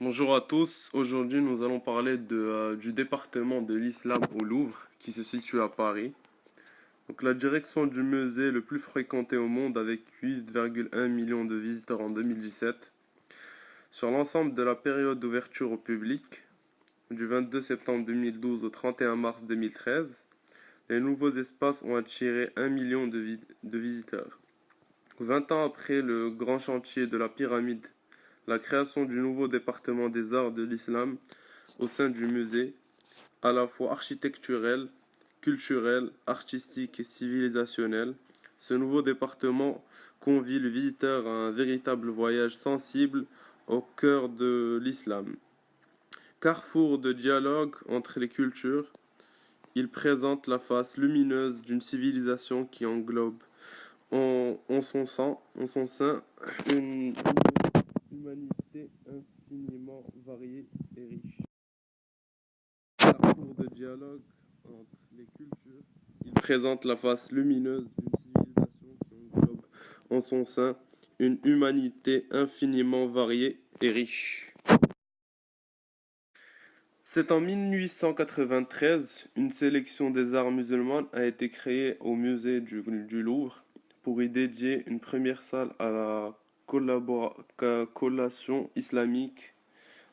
Bonjour à tous, aujourd'hui nous allons parler du département de l'islam au Louvre qui se situe à Paris. Donc la direction du musée le plus fréquenté au monde avec 8,1 millions de visiteurs en 2017. Sur l'ensemble de la période d'ouverture au public, du 22 septembre 2012 au 31 mars 2013, les nouveaux espaces ont attiré 1 million de visiteurs. 20 ans après le grand chantier de la pyramide, la création du nouveau département des arts de l'islam au sein du musée, à la fois architecturel, culturel, artistique et civilisationnel. Ce nouveau département convie le visiteur à un véritable voyage sensible au cœur de l'islam. Carrefour de dialogue entre les cultures, il présente la face lumineuse d'une civilisation qui englobe en son sein une humanité infiniment variée et riche. Parcours de dialogue entre les cultures, il présente la face lumineuse d'une civilisation qui englobe en son sein une humanité infiniment variée et riche. C'est en 1893, une sélection des arts musulmans a été créée au musée du Louvre pour y dédier une première salle à la collation islamique.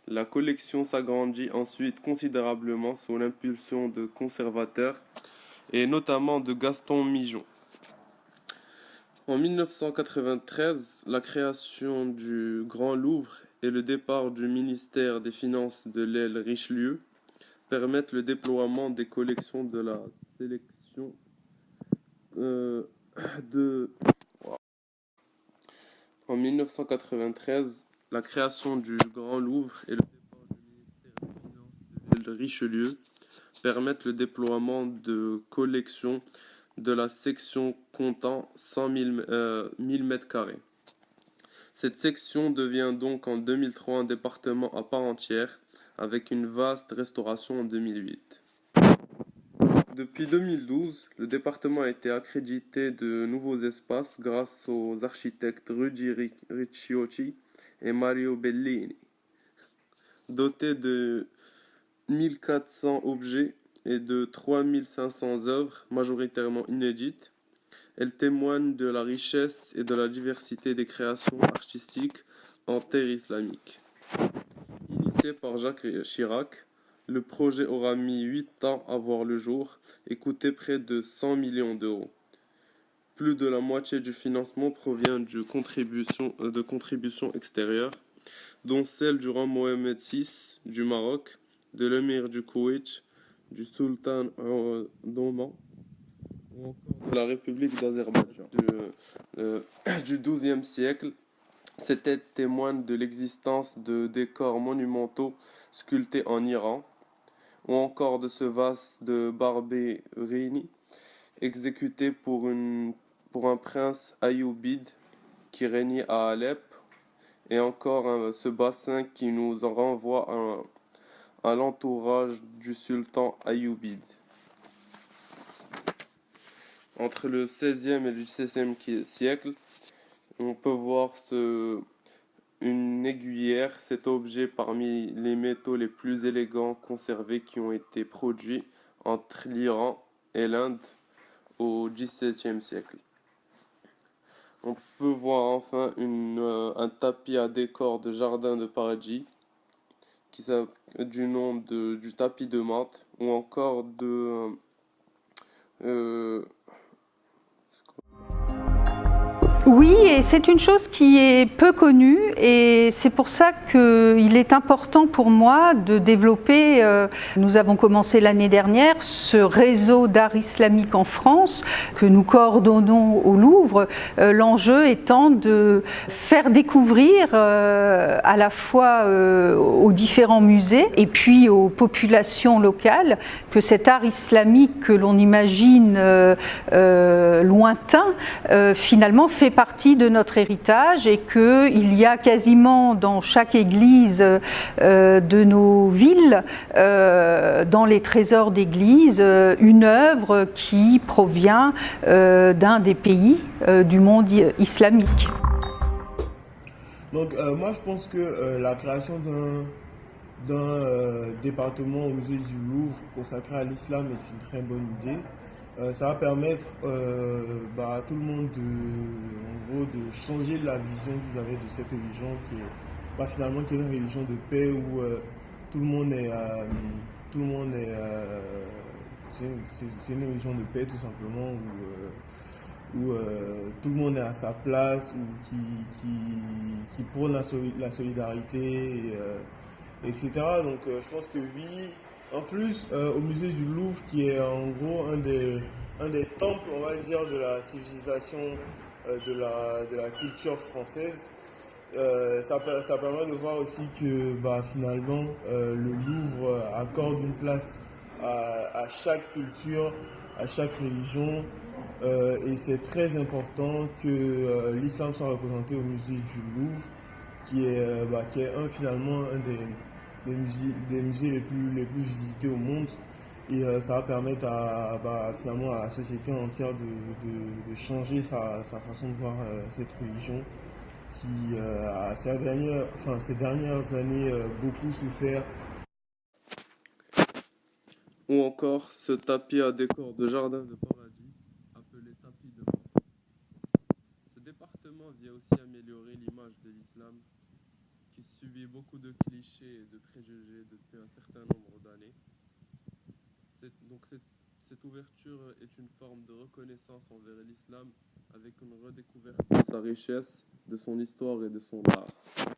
La collection s'agrandit ensuite considérablement sous l'impulsion de conservateurs et notamment de Gaston Migeon. En 1993, la création du Grand Louvre et le départ du ministère des Finances de l'aile Richelieu permettent le déploiement des collections de la sélection En 1993, la création du Grand Louvre et le départ du ministère des Finances de l'aile Richelieu permettent le déploiement de collections de la section comptant 100 000 m². Cette section devient donc en 2003 un département à part entière, avec une vaste restauration en 2008. Depuis 2012, le département a été accrédité de nouveaux espaces grâce aux architectes Rudy Ricciotti et Mario Bellini. Doté de 1400 objets et de 3500 œuvres majoritairement inédites, elle témoigne de la richesse et de la diversité des créations artistiques en terre islamique. Initié par Jacques Chirac, le projet aura mis 8 ans à voir le jour et coûté près de 100 millions d'euros. Plus de la moitié du financement provient de contributions extérieures, dont celle du roi Mohamed VI du Maroc, de l'émir du Koweït, du sultan d'Oman ou encore de la République d'Azerbaïdjan. Du XIIe siècle, ces têtes témoignent de l'existence de décors monumentaux sculptés en Iran, ou encore de ce vase de Barberini, exécuté pour un prince ayoubide qui régnait à Alep, et encore ce bassin qui nous renvoie à l'entourage du sultan ayoubide. Entre le XVIe et le XVIe siècle, on peut voir une aiguillère, cet objet parmi les métaux les plus élégants conservés qui ont été produits entre l'Iran et l'Inde au XVIIe siècle. On peut voir enfin un tapis à décor de jardin de paradis du nom du tapis de menthe, ou encore Oui, et c'est une chose qui est peu connue et c'est pour ça qu'il est important pour moi de développer, nous avons commencé l'année dernière, ce réseau d'art islamique en France que nous coordonnons au Louvre, l'enjeu étant de faire découvrir à la fois aux différents musées et puis aux populations locales que cet art islamique que l'on imagine lointain, finalement fait partie de notre héritage et qu'il y a quasiment dans chaque église de nos villes, dans les trésors d'église, une œuvre qui provient d'un des pays du monde islamique. Donc moi je pense que la création d'un département au musée du Louvre consacré à l'islam est une très bonne idée. Ça va permettre à tout le monde en gros, de changer la vision qu'ils avaient de cette religion qui est finalement qui est une religion de paix où tout le monde est, tout le monde est, c'est une religion de paix tout simplement où tout le monde est à sa place, ou qui prône la solidarité, etc. Donc je pense que oui. En plus, au musée du Louvre, qui est en gros un des temples, on va dire, de la civilisation, de la culture française, ça permet de voir aussi que finalement, le Louvre accorde une place à chaque culture, à chaque religion, et c'est très important que l'islam soit représenté au musée du Louvre, qui est finalement un des musées les plus visités au monde. Et ça va permettre finalement à la société entière de changer sa façon de voir cette religion qui a ces dernières années beaucoup souffert. Ou encore ce tapis à décor de jardin de paradis, appelé tapis de mort. Ce département vient aussi améliorer l'image de l'islam, qui subit beaucoup de clichés et de préjugés depuis un certain nombre d'années. Cette ouverture est une forme de reconnaissance envers l'islam, avec une redécouverte de sa richesse, de son histoire et de son art.